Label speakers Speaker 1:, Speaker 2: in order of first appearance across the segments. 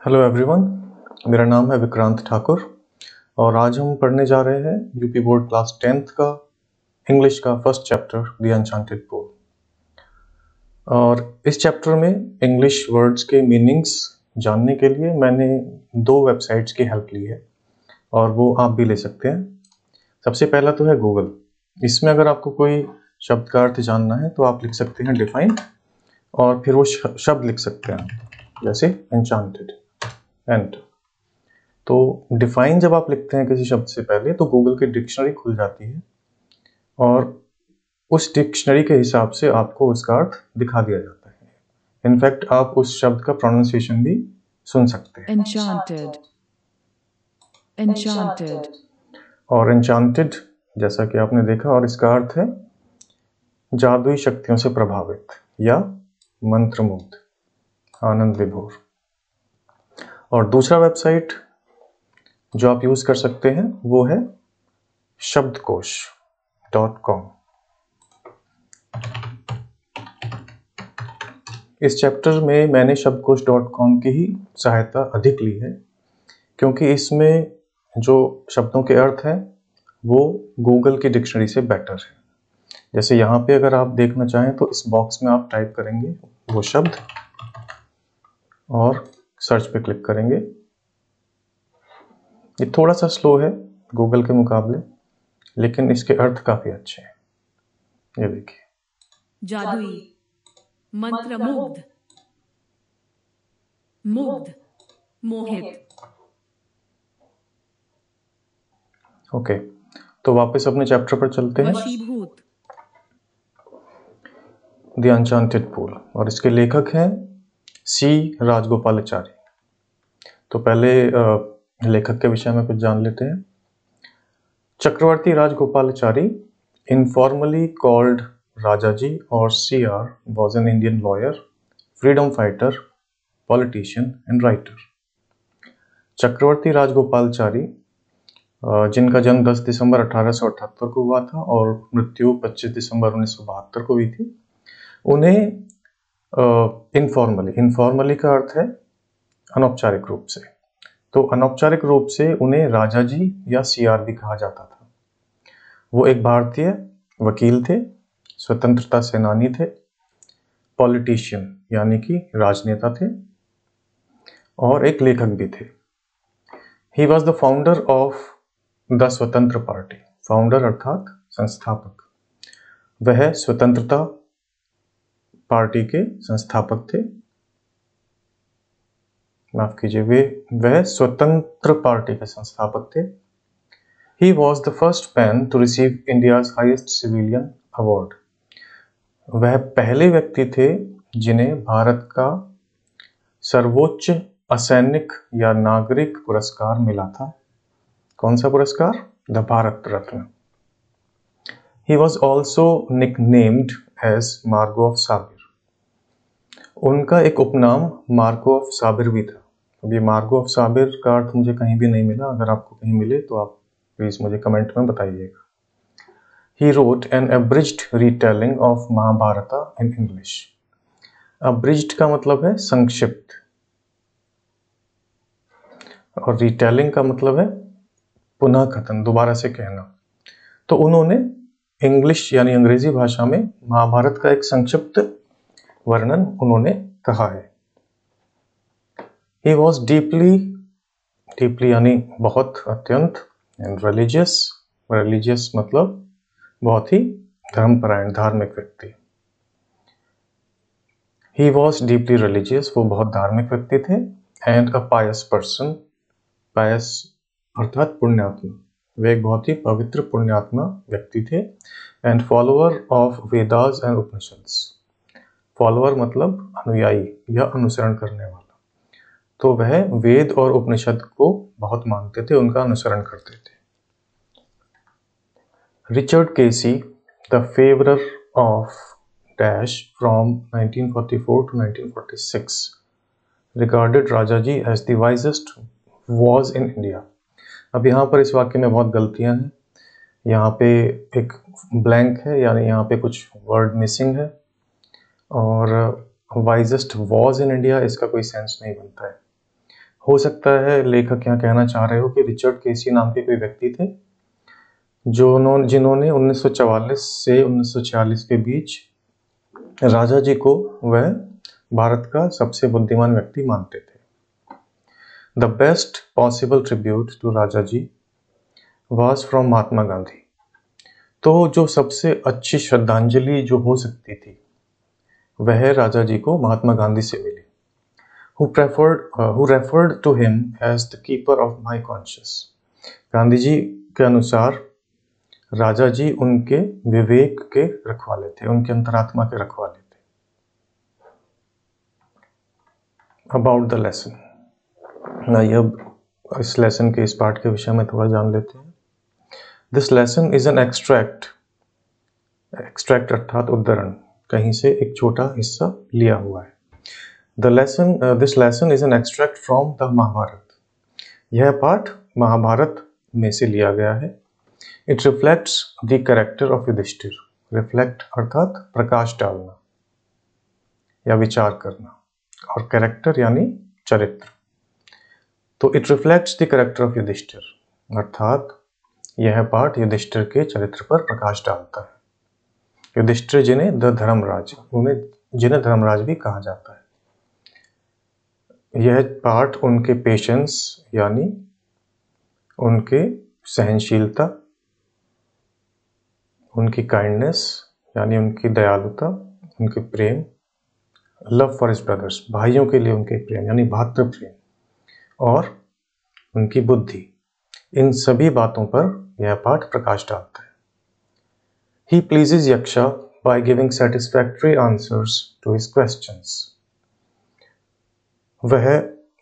Speaker 1: Hello everyone, मेरा नाम है विक्रांत ठाकुर और आज हम पढ़ने जा रहे हैं यूपी बोर्ड क्लास 10th का इंग्लिश का फर्स्ट चैप्टर द अनचांटेड पोल। और इस चैप्टर में इंग्लिश वर्ड्स के मीनिंग्स जानने के लिए मैंने दो वेबसाइट्स की हेल्प ली है और वो आप भी ले सकते हैं। सबसे पहला तो है गूगल। इसमें अगर आपको कोई शब्द का अर्थ जानना है तो आप लिख सकते हैं डिफाइन और फिर वो शब्द लिख सकते हैं, जैसे एन्चांटेड एंड। तो डिफाइन जब आप लिखते हैं किसी शब्द से पहले तो गूगल की डिक्शनरी खुल जाती है और उस डिक्शनरी के हिसाब से आपको उसका अर्थ दिखा दिया जाता है। इनफैक्ट आप उस शब्द का प्रोनाउंसिएशन भी सुन सकते हैं।
Speaker 2: Enchanted. Enchanted.
Speaker 1: और एन्चांटेड जैसा कि आपने देखा, और इसका अर्थ है जादुई शक्तियों से प्रभावित या मंत्रमुग्ध, आनंद विभोर। और दूसरा वेबसाइट जो आप यूज कर सकते हैं वो है शब्दकोश.com। इस चैप्टर में मैंने शब्दकोश.com की ही सहायता अधिक ली है क्योंकि इसमें जो शब्दों के अर्थ हैं वो गूगल की डिक्शनरी से बेटर है। जैसे यहाँ पे अगर आप देखना चाहें तो इस बॉक्स में आप टाइप करेंगे वो शब्द और सर्च पे क्लिक करेंगे। ये थोड़ा सा स्लो है गूगल के मुकाबले, लेकिन इसके अर्थ काफी अच्छे हैं। ये देखिए,
Speaker 2: जादुई, मंत्रमुग्ध, मुग्ध, मोहित।
Speaker 1: ओके, तो वापस अपने चैप्टर पर चलते हैं।
Speaker 2: वशीभूत,
Speaker 1: द अनचांटेड पोल, और इसके लेखक हैं सी राजगोपालाचारी। तो पहले लेखक के विषय में कुछ जान लेते हैं। चक्रवर्ती राजगोपालाचारी, इनफॉर्मली कॉल्ड राजाजी और CR, was an Indian lawyer, freedom fighter, politician and writer। चक्रवर्ती राजगोपालाचारी जिनका जन्म 10 दिसंबर 1878 को हुआ था और मृत्यु 25 दिसंबर 1972 को हुई थी। उन्हें इनफॉर्मली का अर्थ है अनौपचारिक रूप से, तो अनौपचारिक रूप से उन्हें राजाजी या CR भी कहा जाता था। वो एक भारतीय वकील थे, स्वतंत्रता सेनानी थे, पॉलिटिशियन यानी कि राजनेता थे, और एक लेखक भी थे। He was the founder of the स्वतंत्र पार्टी। फाउंडर अर्थात संस्थापक। वह स्वतंत्रता पार्टी के संस्थापक थे। माफ कीजिए, वह स्वतंत्र पार्टी के संस्थापक थे। He was the first man to receive India's highest civilian award। वह पहले व्यक्ति थे जिन्हें भारत का सर्वोच्च असैनिक या नागरिक पुरस्कार मिला था। कौन सा पुरस्कार? The Bharat Ratna. He was also nicknamed as मार्गो ऑफ साबिर। उनका एक उपनाम मार्गो ऑफ साबिर भी था। अब ये मार्गो ऑफ साबिर का अर्थ मुझे कहीं भी नहीं मिला, अगर आपको कहीं मिले तो आप प्लीज मुझे कमेंट में बताइएगा। He wrote an abridged retelling of Mahabharata in English। abridged का मतलब है संक्षिप्त और retelling का मतलब है पुनः कथन, दोबारा से कहना। तो उन्होंने इंग्लिश यानी अंग्रेजी भाषा में महाभारत का एक संक्षिप्त वर्णन उन्होंने कहा है। He was deeply यानी बहुत, अत्यंत, and religious मतलब बहुत ही धर्मपरायण, धार्मिक व्यक्ति। He was deeply religious, वो बहुत धार्मिक व्यक्ति थे। And a pious person, pious अर्थात पुण्यात्मा, वे एक बहुत ही पवित्र पुण्यात्मा व्यक्ति थे। And follower of Vedas and Upanishads। follower मतलब अनुयायी या अनुसरण करने वाला। तो वह वेद और उपनिषद को बहुत मानते थे, उनका अनुसरण करते थे। Richard Casey, the favorer of dash from 1944 to 1946, regarded Rajaji as the wisest was in India। अब यहाँ पर इस वाक्य में बहुत गलतियां हैं। यहाँ पे एक ब्लैंक है, यानी यहाँ पे कुछ वर्ड मिसिंग है, और वाइजेस्ट वॉज इन इंडिया इसका कोई सेंस नहीं बनता है। हो सकता है लेखक यहाँ कहना चाह रहे हो कि रिचर्ड केसी नाम के कोई व्यक्ति थे जिन्होंने 1944 से 1946 के बीच राजा जी को वह भारत का सबसे बुद्धिमान व्यक्ति मानते थे। The best possible tribute to Raja ji was from Mahatma Gandhi. तो जो सबसे अच्छी श्रद्धांजलि जो हो सकती थी वह राजा जी को महात्मा गांधी से मिली, who referred to him as the keeper of my conscience। Gandhi ji के अनुसार राजा जी उनके विवेक के रखवाले थे, उनके अंतरात्मा के रखवाले थे। अबाउट द लेसन, आइए अब इस लेसन के इस पाठ के विषय में थोड़ा जान लेते हैं। This lesson is an extract अर्थात उद्धरण, कहीं से एक छोटा हिस्सा लिया हुआ है। This lesson is an extract from the Mahabharata. यह पाठ महाभारत में से लिया गया है। It reflects the character of Yudhishthira. Reflect अर्थात प्रकाश डालना या विचार करना, और कैरेक्टर यानी चरित्र। तो it reflects the character of Yudhishthira, अर्थात यह पाठ युधिष्ठिर के चरित्र पर प्रकाश डालता है। युधिष्ठिर जिन्हें धर्मराज भी कहा जाता है। यह पाठ उनके पेशेंस यानी उनके सहनशीलता, उनकी काइंडनेस यानी उनकी दयालुता, उनके प्रेम, लव फॉर हिज ब्रदर्स भाइयों के लिए उनके प्रेम यानी भातृ प्रेम, और उनकी बुद्धि, इन सभी बातों पर यह पाठ प्रकाश डालता है। He pleases Yaksha by giving satisfactory answers to his questions। वह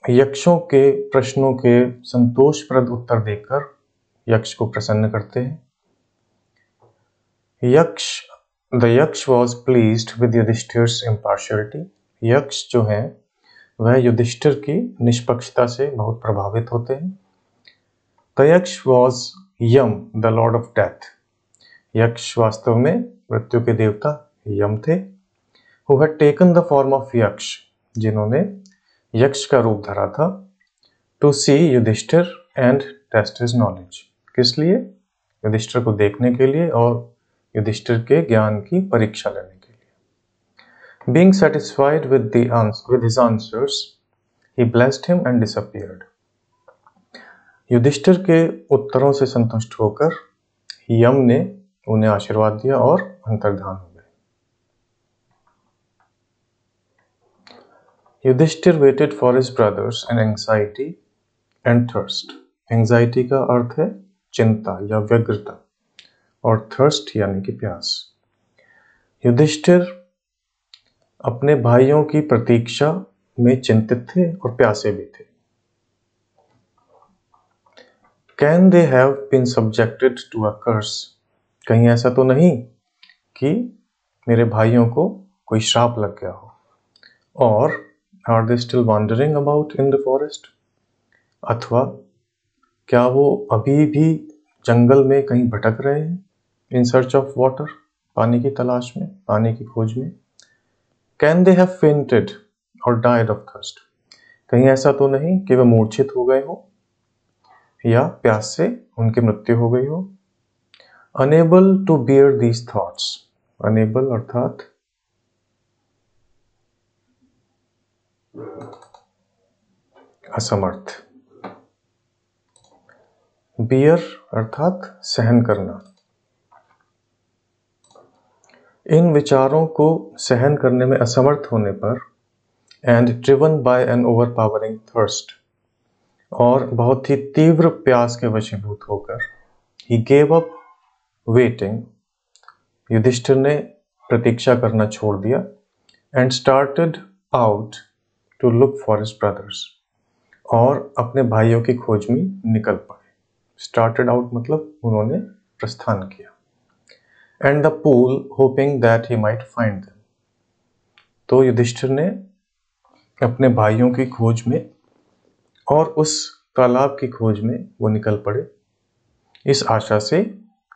Speaker 1: यक्षों के प्रश्नों के संतोषप्रद उत्तर देकर यक्ष को प्रसन्न करते हैं। The Yaksh was pleased with Yudhishthir's impartiality। यक्ष जो हैं वह युधिष्ठिर की निष्पक्षता से बहुत प्रभावित होते हैं। The Yaksh was Yam, the lord of death। यक्ष वास्तव में मृत्यु के देवता यम थे। Who had taken the form of यक्ष, जिन्होंने यक्ष का रूप धरा था। To see Yudhishthir and test his knowledge। किस लिए? युधिष्ठिर को देखने के लिए और युधिष्ठिर के ज्ञान की परीक्षा लेने के लिए। Being satisfied with his answers, he blessed him and disappeared। Yudhishthir के उत्तरों से संतुष्ट होकर यम ने उन्हें आशीर्वाद दिया और अंतर्धान हो गए। Yudhishthira waited for his brothers in anxiety and thirst. Anxiety का अर्थ है चिंता या व्यग्रता, और थर्स्ट यानी कि प्यास। युधिष्ठिर अपने भाइयों की प्रतीक्षा में चिंतित थे और प्यासे भी थे। Can they have been subjected to a curse? कहीं ऐसा तो नहीं कि मेरे भाइयों को कोई श्राप लग गया हो। और are they still wandering about in the forest? अथवा क्या वो अभी भी जंगल में कहीं भटक रहे हैं? In search of water, पानी की तलाश में, पानी की खोज में। Can they have fainted or died of thirst? कहीं ऐसा तो नहीं कि वे मूर्छित हो गए हो या प्यास से उनकी मृत्यु हो गई हो। Unable to bear these thoughts। Unable अर्थात असमर्थ। Bear अर्थात सहन करना। इन विचारों को सहन करने में असमर्थ होने पर and driven by an overpowering thirst, और बहुत ही तीव्र प्यास के वशीभूत होकर he gave up waiting, Yudhishthir ने प्रतीक्षा करना छोड़ दिया। and started out to look for his brothers, और अपने भाइयों की खोज में निकल पड़े। started out मतलब उन्होंने प्रस्थान किया। and the pool hoping that he might find them, तो युधिष्ठिर ने अपने भाइयों की खोज में और उस तालाब की खोज में वो निकल पड़े, इस आशा से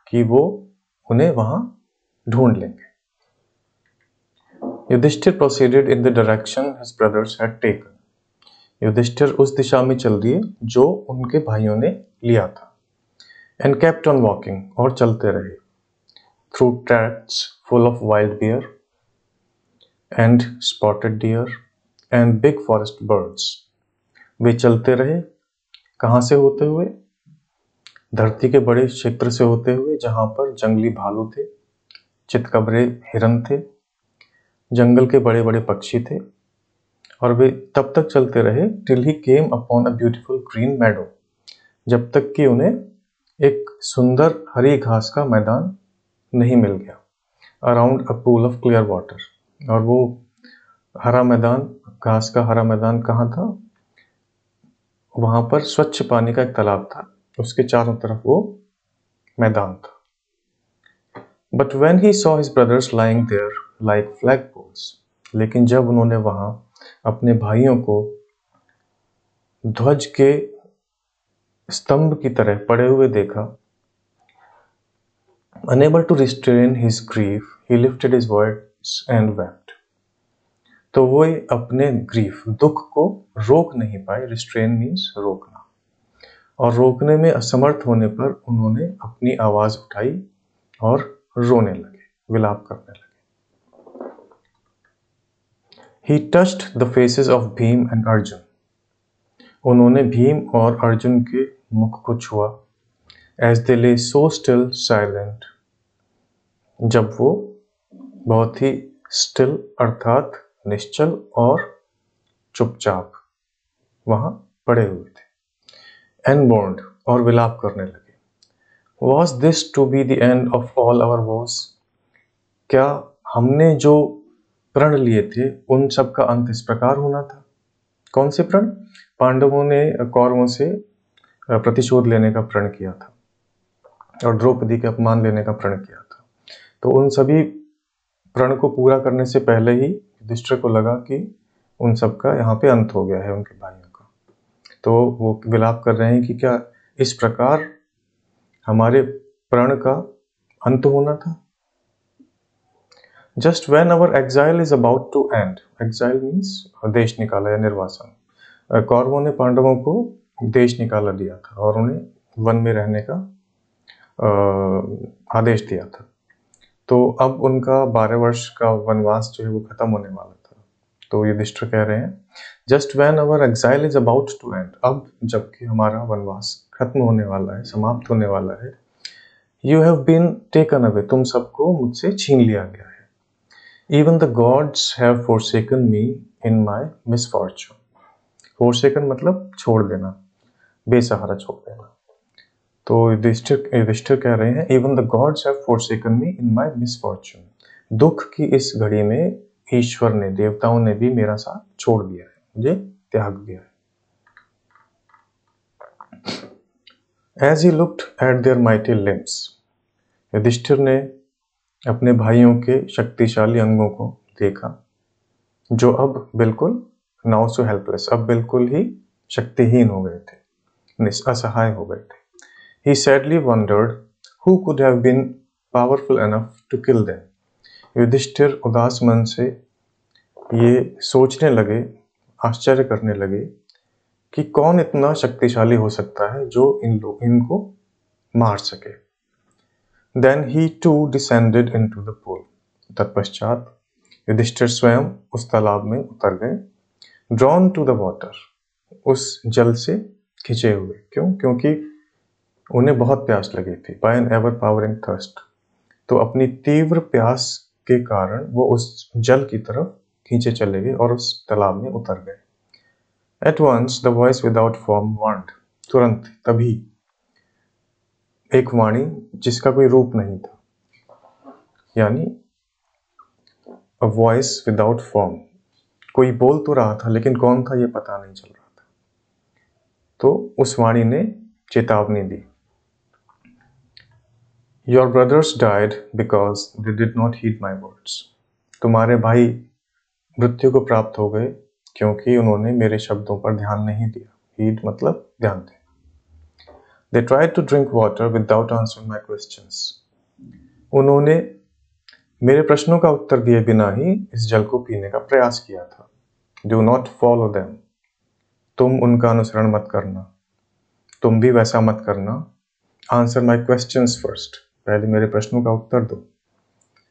Speaker 1: कि वो उन्हें वहां ढूंढ लेंगे। Yudhishthir proceeded in the direction his brothers had taken। Yudhishthir उस दिशा में चल दिए जो उनके भाइयों ने लिया था। एंड केप्ट ऑन वॉकिंग, और चलते रहे, through tracks full of wild bear and spotted deer and big forest birds. वे चलते रहे, कहाँ से होते हुए? धरती के बड़े क्षेत्र से होते हुए, जहां पर जंगली भालू थे, चितकबरे हिरन थे, जंगल के बड़े बड़े पक्षी थे। और वे तब तक चलते रहे till he came upon a beautiful green meadow, जब तक कि उन्हें एक सुंदर हरी घास का मैदान नहीं मिल गया, around a pool of clear water. और वो हरा मैदान, घास का हरा मैदान कहाँ था? वहां पर स्वच्छ पानी का एक तालाब था, उसके चारों तरफ वो मैदान था। But when he saw his brothers lying there like flag poles, लेकिन जब उन्होंने वहां अपने भाइयों को ध्वज के स्तंभ की तरह पड़े हुए देखा, unable to restrain his grief he lifted his voice and wept. तो वो अपने ग्रीफ, दुख को रोक नहीं पाए। रिस्ट्रेन मीन्स रोकना, और रोकने में असमर्थ होने पर उन्होंने अपनी आवाज उठाई और रोने लगे, विलाप करने लगे। He touched the faces of Bhim and Arjun, उन्होंने भीम और अर्जुन के मुख को छुआ। As they lay so still silent, जब वो बहुत ही still अर्थात निश्चल और चुपचाप वहां पड़े हुए थे। And mourned, और विलाप करने लगे। Was this to be the end of all our woes? क्या हमने जो प्रण लिए थे उन सब का अंत इस प्रकार होना था? कौन से प्रण? पांडवों ने कौरवों से प्रतिशोध लेने का प्रण किया था और द्रौपदी के अपमान लेने का प्रण किया था। तो उन सभी प्रण को पूरा करने से पहले ही युधिष्ठिर को लगा कि उन सब का यहाँ पे अंत हो गया है, उनके भाइयों का। तो वो विलाप कर रहे हैं कि क्या इस प्रकार हमारे प्रण का अंत होना था। Just when our exile is about to end, exile means देश निकाला या निर्वासन। कौरवों ने पांडवों को देश निकाला दिया था और उन्हें वन में रहने का आदेश दिया था। तो अब उनका 12 वर्ष का वनवास जो है वो खत्म होने वाला था। तो युधिष्ठिर कह रहे हैं just when our exile is about to end, अब जबकि हमारा वनवास खत्म होने वाला है, समाप्त होने वाला है, you have been taken away, तुम सबको मुझसे छीन लिया गया है। Even the gods have forsaken me in my misfortune. Forsaken मतलब छोड़ देना, बेसहारा छोड़ देना। तो युधिष्ठिर कह रहे हैं even the gods have forsaken me in my misfortune, दुख की इस घड़ी में ईश्वर ने, देवताओं ने भी मेरा साथ छोड़ दिया है, मुझे त्याग दिया है। As he looked at their mighty limbs, Yudhishthir ने अपने भाइयों के शक्तिशाली अंगों को देखा, जो अब बिल्कुल नाउ सो हेल्पलेस, अब बिल्कुल ही शक्तिहीन हो गए थे, असहाय हो गए थे। He sadly wondered who could have been powerful enough to kill them. Yudhishthir उदास मन से ये सोचने लगे, आश्चर्य करने लगे कि कौन इतना शक्तिशाली हो सकता है जो इनको मार सके। Then he too descended into the pool. तत्पश्चात युधिष्ठिर स्वयं उस तालाब में उतर गए। Drawn to the water, उस जल से खिंचे हुए। क्यों? क्योंकि उन्हें बहुत प्यास लगी थी। By an ever powering thirst, तो अपनी तीव्र प्यास के कारण वो उस जल की तरफ खींचे चले गए और उस तालाब में उतर गए। At once the voice without form warned, तुरंत तभी एक वाणी जिसका कोई रूप नहीं था, यानी a voice without form, कोई बोल तो रहा था लेकिन कौन था ये पता नहीं चल रहा था। तो उस वाणी ने चेतावनी दी, Your brothers died because they did not heed my words. तुम्हारे भाई मृत्यु को प्राप्त हो गए क्योंकि उन्होंने मेरे शब्दों पर ध्यान नहीं दिया। Heed मतलब ध्यान देना। They tried to drink water without answering my questions. उन्होंने मेरे प्रश्नों का उत्तर दिए बिना ही इस जल को पीने का प्रयास किया था। Do not follow them. तुम उनका अनुसरण मत करना, तुम भी वैसा मत करना। आंसर माई क्वेश्चंस फर्स्ट, पहले मेरे प्रश्नों का उत्तर दो।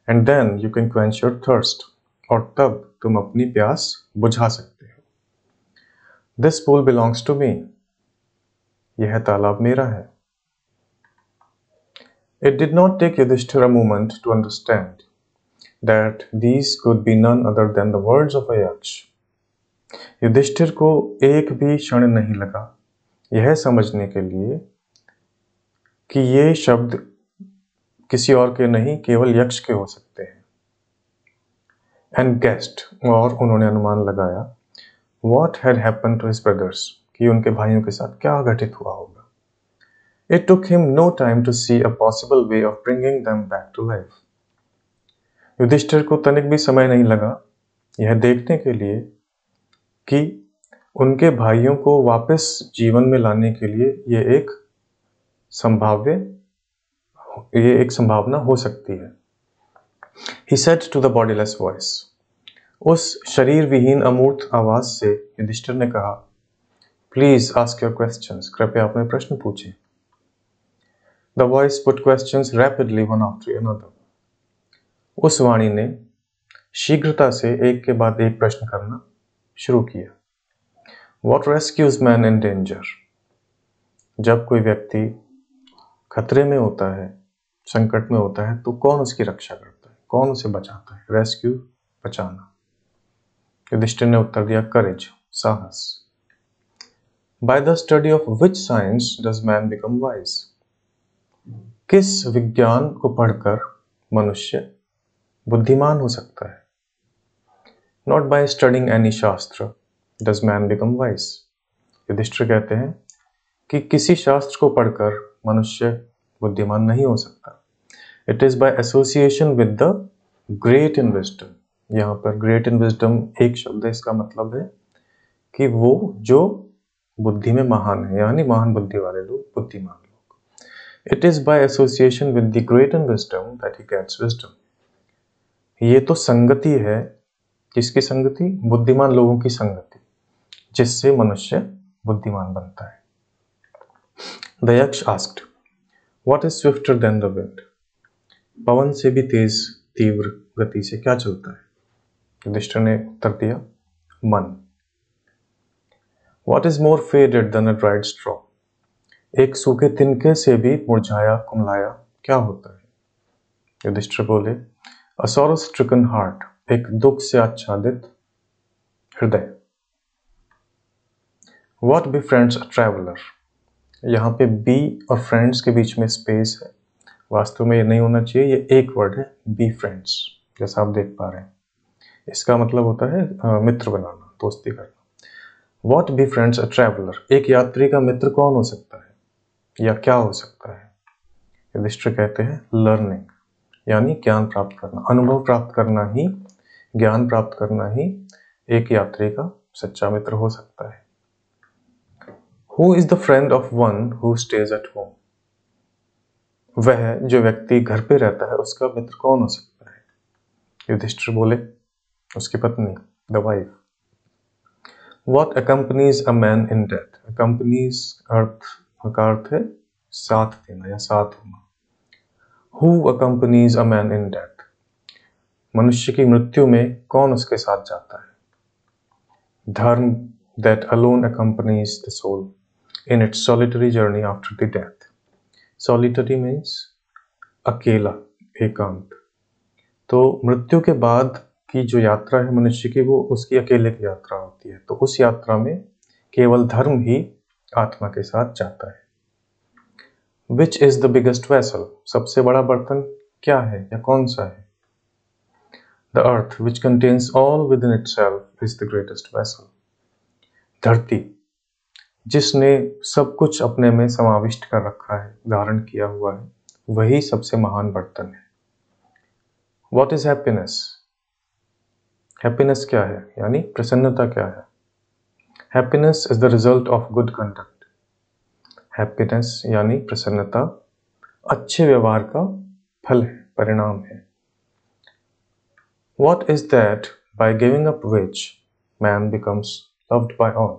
Speaker 1: And then you can quench your thirst, और तब तुम अपनी प्यास बुझा सकते हो। This pool belongs to me, यह तालाब मेरा है। It did not take Yudhishthira a moment to understand that these could be none other than the words of a yaksh. Yudhishthir को एक भी क्षण नहीं लगा यह समझने के लिए कि ये शब्द किसी और के नहीं केवल यक्ष के हो सकते हैं। And guessed, और उन्होंने अनुमान लगाया, what had happened to his brothers, कि उनके भाइयों के साथ क्या घटित हुआ होगा। It took him no time to see a possible way of bringing them back to life. Yudhishthir को तनिक भी समय नहीं लगा यह देखने के लिए कि उनके भाइयों को वापस जीवन में लाने के लिए ये एक संभावना हो सकती है। He said to the bodiless voice, उस शरीर विहीन अमूर्त आवाज से युधिष्ठिर ने कहा, Please ask your questions, कृपया अपने प्रश्न पूछें। The voice put questions rapidly one after another. उस वाणी ने शीघ्रता से एक के बाद एक प्रश्न करना शुरू किया। What rescues man in danger? जब कोई व्यक्ति खतरे में होता है, संकट में होता है, तो कौन उसकी रक्षा करता है, कौन उसे बचाता है? रेस्क्यू, बचाना। युधिष्ठिर ने उत्तर दिया, करेज, साहस। By the study of which science does man become wise? किस विज्ञान को पढ़कर मनुष्य बुद्धिमान हो सकता है? Not by studying any शास्त्र does man become wise. Yudhishthir कहते हैं कि किसी शास्त्र को पढ़कर मनुष्य बुद्धिमान नहीं हो सकता। It is by association with the great in wisdom. यहाँ पर great in wisdom एक शब्द है, इसका मतलब है कि वो जो बुद्धि में महान है, यानी महान बुद्धि वाले लोग, बुद्धिमान लोग। It is by association with the great in wisdom that he gets wisdom. ये तो संगति है, किसकी संगति? बुद्धिमान लोगों की संगति, जिससे मनुष्य बुद्धिमान बनता है। The yaksh asked, What is swifter than the wind? पवन से भी तेज तीव्र गति से क्या चलता है? युधिष्ठिर ने उत्तर दिया, मन। What is more faded than a dried straw? एक सूखे तिनके से भी मुरझाया कुमलाया क्या होता है? युधिष्ठिर बोले, A sorrow stricken heart, एक दुख से आच्छादित हृदय। What befriends a traveler? यहाँ पे be और friends के बीच में स्पेस है, वास्तव में ये नहीं होना चाहिए, ये एक वर्ड है, befriends, जैसा आप देख पा रहे हैं। इसका मतलब होता है मित्र बनाना, दोस्ती करना। What befriends a traveler? एक यात्री का मित्र कौन हो सकता है या क्या हो सकता है? युधिष्ठिर कहते हैं, लर्निंग, यानी ज्ञान प्राप्त करना, अनुभव प्राप्त करना ही, ज्ञान प्राप्त करना ही एक यात्री का सच्चा मित्र हो सकता है। Who is the friend of one who stays at home? वह जो व्यक्ति घर पे रहता है उसका मित्र कौन हो सकता है? युधिष्ठिर बोले, उसकी पत्नी, the wife. What accompanies a man in death? Accompanies का अर्थ है साथ देना या साथ होना। Who accompanies a man in death? मनुष्य की मृत्यु में कौन उसके साथ जाता है? धर्म that alone accompanies the soul in its solitary journey after the death. Solitary means अकेला, एकांत। तो मृत्यु के बाद की जो यात्रा है मनुष्य की, वो उसकी अकेले की यात्रा होती है। तो उस यात्रा में केवल धर्म ही आत्मा के साथ जाता है। Which is the biggest vessel? सबसे बड़ा बर्तन क्या है या कौन सा है? The earth, which contains all within itself, is the greatest vessel. धरती, जिसने सब कुछ अपने में समाविष्ट कर रखा है, धारण किया हुआ है, वही सबसे महान बर्तन है। What is happiness? Happiness क्या है, यानी प्रसन्नता क्या है? Happiness is the result of good conduct. Happiness यानी प्रसन्नता अच्छे व्यवहार का फल है, परिणाम है। What is that by giving up which man becomes loved by all?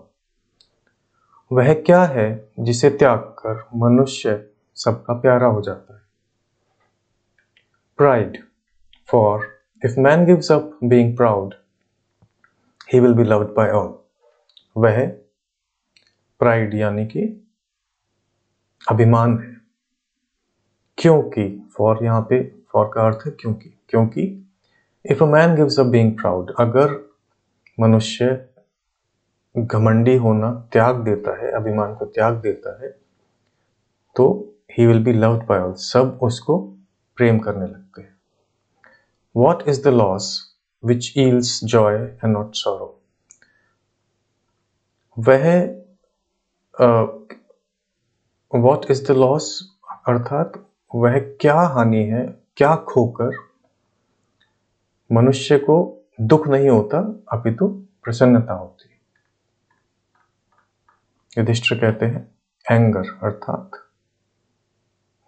Speaker 1: वह क्या है जिसे त्याग कर मनुष्य सबका प्यारा हो जाता है? Pride. For if man gives up being proud, he will be loved by all. वह प्राइड यानी कि अभिमान है। क्योंकि फॉर यहाँ पे फॉर का अर्थ है क्योंकि if a man gives up being proud, अगर मनुष्य घमंडी होना त्याग देता है, अभिमान को त्याग देता है, तो he will be loved by all, सब उसको प्रेम करने लगते हैं। What is the loss which yields joy and not sorrow? वह what is the loss अर्थात वह क्या हानि है, क्या खोकर मनुष्य को दुख नहीं होता अपितु प्रसन्नता होती है। युधिष्ठिर कहते हैं एंगर अर्थात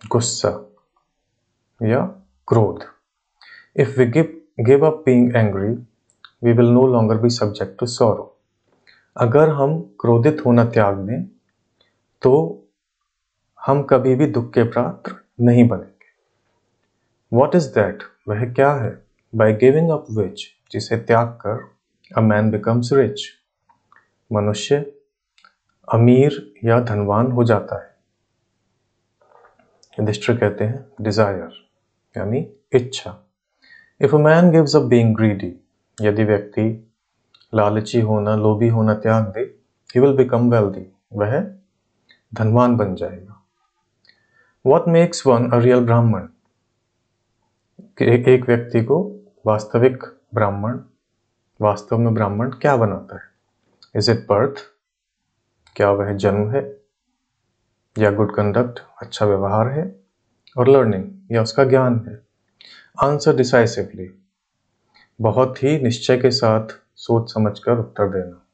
Speaker 1: गुस्सा या क्रोध। If we give up being angry, we will no longer be subject to sorrow. अगर हम क्रोधित होना त्याग दें तो हम कभी भी दुख के पात्र नहीं बनेंगे। What is that? वह क्या है? By giving up which, जिसे त्याग कर a man becomes rich, मनुष्य अमीर या धनवान हो जाता है। युधिष्ठिर कहते हैं desire यानी इच्छा। If a man gives up being greedy, यदि व्यक्ति लालची होना, लोभी होना त्याग दे, he will become wealthy, वह धनवान बन जाएगा। What makes one a real ब्राह्मण? एक व्यक्ति को वास्तविक ब्राह्मण, वास्तव में ब्राह्मण क्या बनाता है? Is it birth? क्या वह जन्म है? या गुड कंडक्ट, अच्छा व्यवहार है? और लर्निंग, या उसका ज्ञान है? आंसर डिसाइसिवली, बहुत ही निश्चय के साथ सोच समझकर उत्तर देना।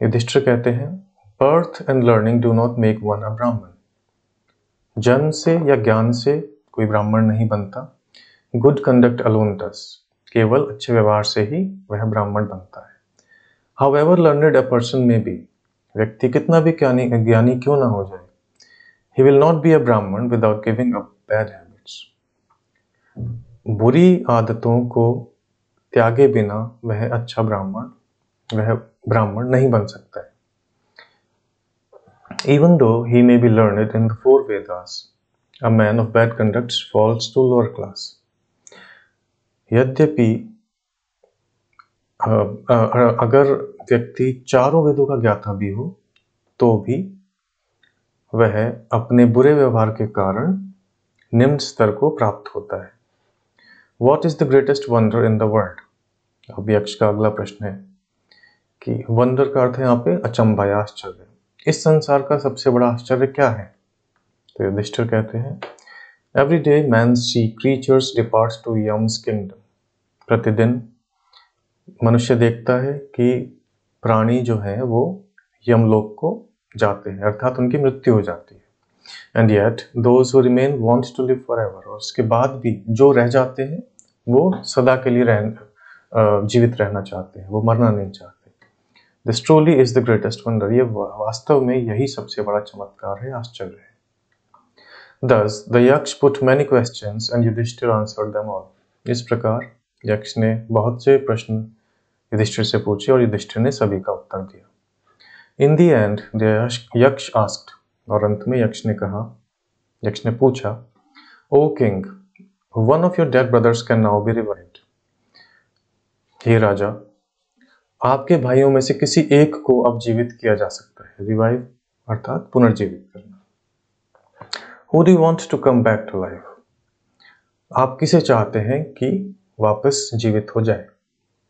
Speaker 1: युधिष्ठिर कहते हैं birth and learning do not make one a Brahmin. जन्म से या ज्ञान से कोई ब्राह्मण नहीं बनता। गुड कंडक्ट अलोन डस, केवल अच्छे व्यवहार से ही वह ब्राह्मण बनता है। However learned a person may be, व्यक्ति कितना भी ज्ञानी क्यों ना हो जाए, he will not be a Brahmin without giving up bad habits. बुरी आदतों को त्यागे बिना वह अच्छा ब्राह्मण, वह ब्राह्मण नहीं बन सकता है। Even though he may be learned in the four Vedas, a man of bad conduct falls to lower class. यद्यपि अगर व्यक्ति चारों वेदों का ज्ञाता भी हो तो भी वह अपने बुरे व्यवहार के कारण निम्न स्तर को प्राप्त होता है। What is the greatest wonder in the world? अब यक्ष का अगला प्रश्न है कि वंडर का अर्थ है यहाँ पे अचंभा या आश्चर्य। इस संसार का सबसे बड़ा आश्चर्य क्या है? तो युधिष्ठिर कहते हैं every day man see creatures departs to Yama's kingdom. प्रतिदिन मनुष्य देखता है कि प्राणी जो है वो यमलोक को जाते हैं, अर्थात उनकी मृत्यु हो जाती है। And yet those who remain wants to live forever, और उसके बाद भी जो रह जाते हैं वो सदा के लिए जीवित रहना चाहते हैं, वो मरना नहीं चाहते। This truly is the greatest wonder, ये वास्तव में यही सबसे बड़ा चमत्कार है, आश्चर्य है। Thus the यक्ष put many questions and Yudhishthir answered them all. इस प्रकार यक्ष ने बहुत से प्रश्न युधिष्ठिर से पूछे और युधिष्ठिर ने सभी का उत्तर दिया। In the end the यक्ष asked, और अंत में यक्ष ने कहा, यक्ष ने पूछा, O king, one of your dead brothers can now be revived. हे राजा, आपके भाइयों में से किसी एक को अब जीवित किया जा सकता है। रिवाइव अर्थात पुनर्जीवित करना। Who do you want to come back to life? आप किसे चाहते हैं कि वापस जीवित हो जाए,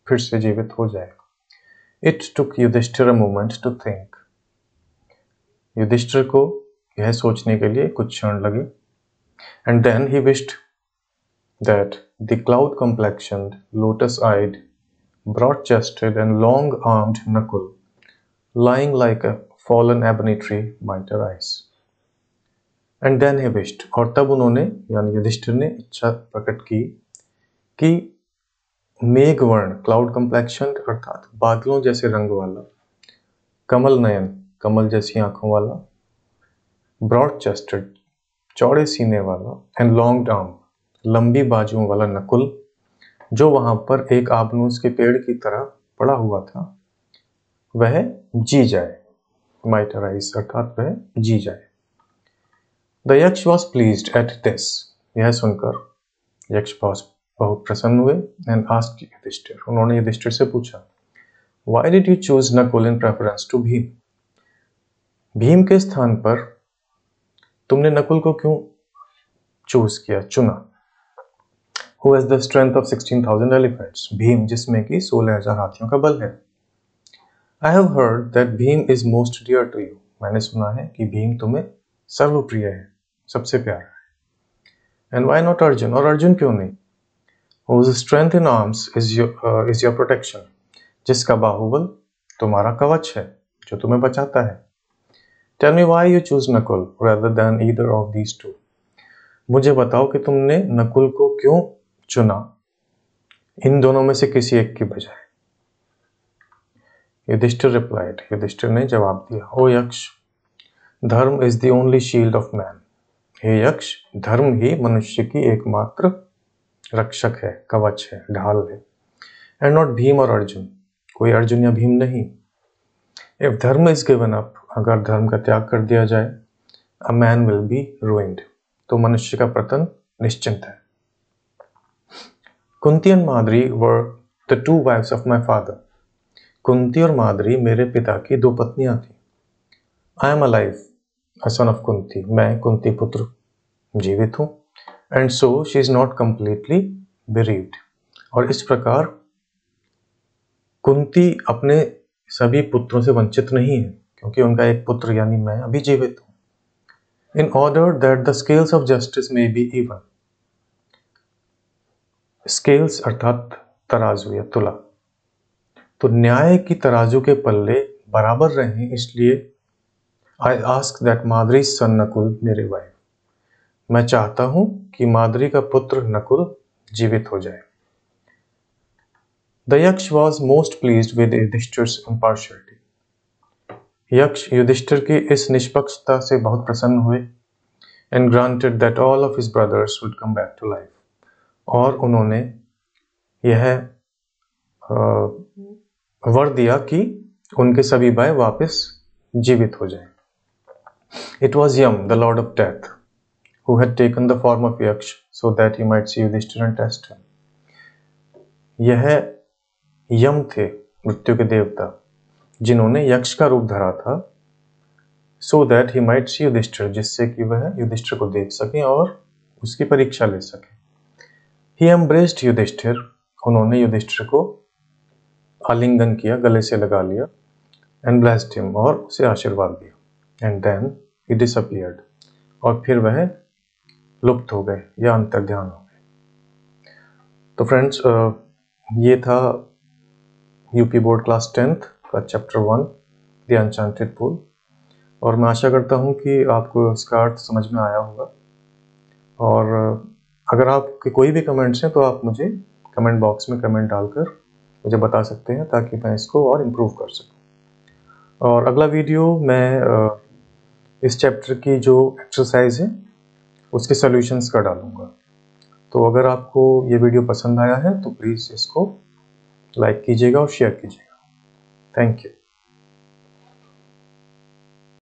Speaker 1: फिर से जीवित हो जाए? It took Yudhishthir a moment to think. Yudhishthir को यह सोचने के लिए कुछ क्षण लगे। And then he wished that the cloud-complexioned, lotus-eyed, broad-chested and long-armed Nakul, lying like a fallen ebony tree, might arise. And then he wished, और तब उन्होंने यानी युधिष्ठिर ने इच्छा प्रकट की कि मेघवर्ण, क्लाउड कम्प्लेक्शन अर्थात बादलों जैसे रंग वाला, कमल नयन, कमल जैसी आंखों वाला, ब्रॉड चेस्टेड, चौड़े सीने वाला, एंड लॉन्ग आर्म, लंबी बाजुओं वाला नकुल, जो वहां पर एक आबनूस के पेड़ की तरह पड़ा हुआ था, वह जी जाए, माइट अराइज, अर्थात वह जी जाए। The Yaksha was pleased at this, यह सुनकर यक्ष बहुत प्रसन्न हुए, एंड आस्क्ड युधिष्ठिर, उन्होंने युधिष्ठिर से पूछा, why did you choose Nakul in preference to Bhim, Bhim के स्थान पर तुमने नकुल को क्यों चूज किया, चुना। Who has the strength of 16,000 elephants, Bhim जिसमें कि 16,000 हाथियों का बल है। I have heard that Bhim is most dear to you, मैंने सुना है कि भीम तुम्हें सर्वप्रिय है, सबसे प्यारा है। And why not Arjun, और अर्जुन क्यों नहीं। Whose strength in arms is your protection, जिसका बाहुबल तुम्हारा कवच है, जो तुम्हें बचाता है। Tell me why you choose Nakul rather than either of these two, मुझे बताओ कि तुमने नकुल को क्यों चुना इन दोनों में से किसी एक की बजाय। युधिष्ठिर रिप्लाइड, युधिष्ठिर ने जवाब दिया, O Yaksha, dharma is the only shield of man, हे यक्ष, धर्म ही मनुष्य की एकमात्र रक्षक है, कवच है, ढाल है। एंड नॉट भीम और अर्जुन, कोई अर्जुन या भीम नहीं। इफ धर्म इज गिवन अप, अगर धर्म का त्याग कर दिया जाए, a man will be ruined, तो मनुष्य का पतन निश्चिंत है। Kunti and Madri were the two wives of my father, Kunti और माद्री मेरे पिता की दो पत्नियां थी। I am alive, a son of Kunti, मैं कुंती पुत्र जीवित हूं। And so she is not completely bereaved, और इस प्रकार कुंती अपने सभी पुत्रों से वंचित नहीं है, क्योंकि उनका एक पुत्र यानी मैं अभी जीवित हूं। In order that the scales of justice may be even, scales अर्थात तराजू या तुला, तो न्याय की तराजू के पल्ले बराबर रहें, इसलिए आई आस्क दैट माद्री सन नकुल मेरे वाइफ, मैं चाहता हूं कि माद्री का पुत्र नकुल जीवित हो जाए। The Yaksha was most pleased with Yudhishthira's impartiality, Yaksha Yudhishthira की इस निष्पक्षता से बहुत प्रसन्न हुए। And granted that all of his brothers would come back to life, और उन्होंने यह वर दिया कि उनके सभी भाई वापस जीवित हो जाएं। It was Yama the lord of death who had taken the form of Yaksh so that he might see Yudhishthir and test him, यह यम थे, मृत्यु के देवता, जिन्होंने यक्ष का रूप धरा था, so that he might see Yudhishthir, जिससे कि वह युधिष्ठिर को देख सके और उसकी परीक्षा ले सके। He embraced Yudhishthir, उन्होंने युधिष्ठिर को आलिंगन किया, गले से लगा लिया, and blessed him, और उसे आशीर्वाद दिया। And then he disappeared, और फिर वह लुप्त हो गए या अंतर्ध्यान हो गए। तो फ्रेंड्स, ये था यूपी बोर्ड क्लास 10th का चैप्टर 1 द अनचांटेड पूल, और मैं आशा करता हूँ कि आपको इसका अर्थ समझ में आया होगा। और अगर आपके कोई भी कमेंट्स हैं तो आप मुझे कमेंट बॉक्स में कमेंट डालकर मुझे बता सकते हैं, ताकि मैं इसको और इम्प्रूव कर सकूँ। और अगला वीडियो मैं इस चैप्टर की जो एक्सरसाइज है उसके सॉल्यूशंस का डालूंगा। तो अगर आपको ये वीडियो पसंद आया है तो प्लीज़ इसको लाइक कीजिएगा और शेयर कीजिएगा। Thank you.